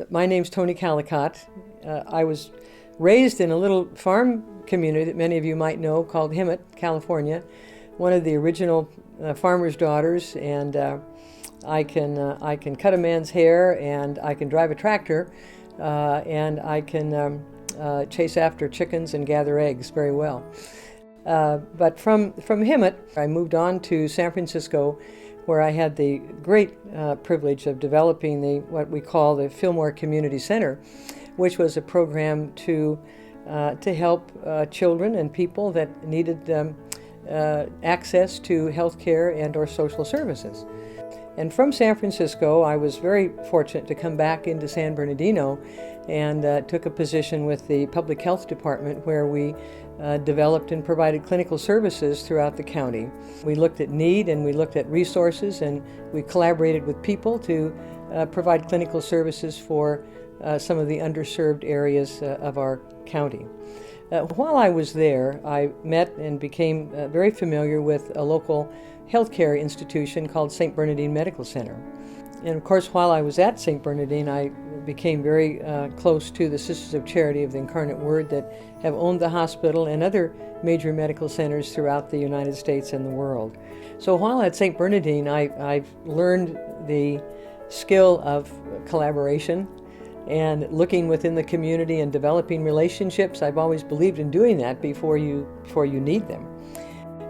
My name's Toni Callicott. I was raised in a little farm community that many of you might know called Hemet, California, one of the original farmers' daughters, and I can cut a man's hair, and I can drive a tractor, and I can chase after chickens and gather eggs very well. But from Hemet, I moved on to San Francisco, where I had the great privilege of developing what we call the Fillmore Community Center, which was a program to help children and people that needed access to health care and or social services. And from San Francisco, I was very fortunate to come back into San Bernardino and took a position with the Public Health Department, where we developed and provided clinical services throughout the county. We looked at need and we looked at resources, and we collaborated with people to provide clinical services for some of the underserved areas of our county. While I was there, I met and became very familiar with a local healthcare institution called San Bernardine Medical Center. And of course, while I was at St. Bernardine, I became very close to the Sisters of Charity of the Incarnate Word that have owned the hospital and other major medical centers throughout the United States and the world. So while at St. Bernardine, I've learned the skill of collaboration and looking within the community and developing relationships. I've always believed in doing that before you need them.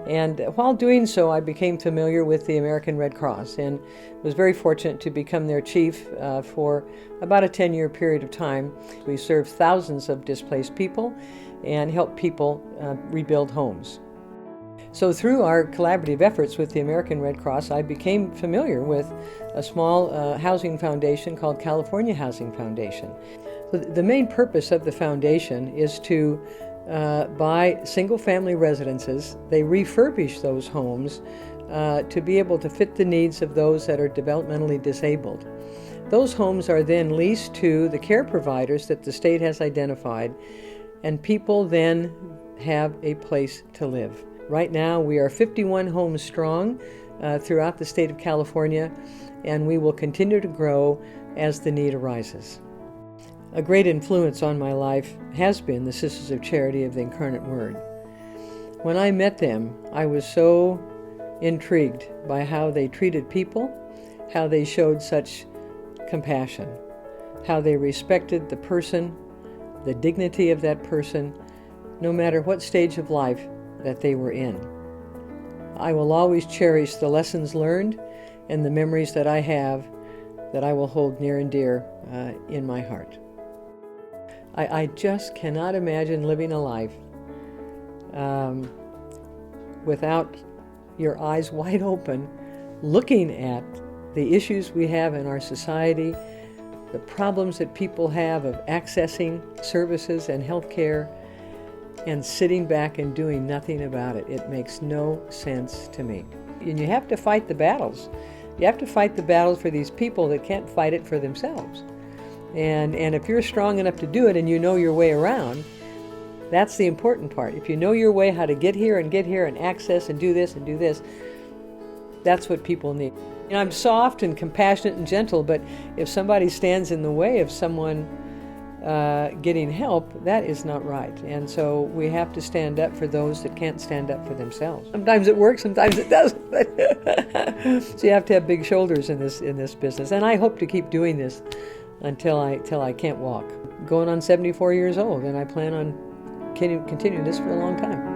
And while doing so, I became familiar with the American Red Cross and was very fortunate to become their chief for about a 10-year period of time. We served thousands of displaced people and helped people rebuild homes. So through our collaborative efforts with the American Red Cross, I became familiar with a small housing foundation called California Housing Foundation. The main purpose of the foundation is to buy single-family residences. They refurbish those homes to be able to fit the needs of those that are developmentally disabled. Those homes are then leased to the care providers that the state has identified, and people then have a place to live. Right now, we are 51 homes strong throughout the state of California, and we will continue to grow as the need arises. A great influence on my life has been the Sisters of Charity of the Incarnate Word. When I met them, I was so intrigued by how they treated people, how they showed such compassion, how they respected the person, the dignity of that person, no matter what stage of life that they were in. I will always cherish the lessons learned and the memories that I have that I will hold near and dear in my heart. I just cannot imagine living a life without your eyes wide open, looking at the issues we have in our society, the problems that people have of accessing services and health care, and sitting back and doing nothing about it. It makes no sense to me. And you have to fight the battles. You have to fight the battles for these people that can't fight it for themselves. And if you're strong enough to do it and you know your way around, that's the important part. If you know your way, how to get here and access and do this, that's what people need. You know, I'm soft and compassionate and gentle, but if somebody stands in the way of someone getting help, that is not right. And so we have to stand up for those that can't stand up for themselves. Sometimes it works, sometimes it doesn't. So you have to have big shoulders in this business. And I hope to keep doing this until I can't walk. Going on 74 years old, and I plan on continuing this for a long time.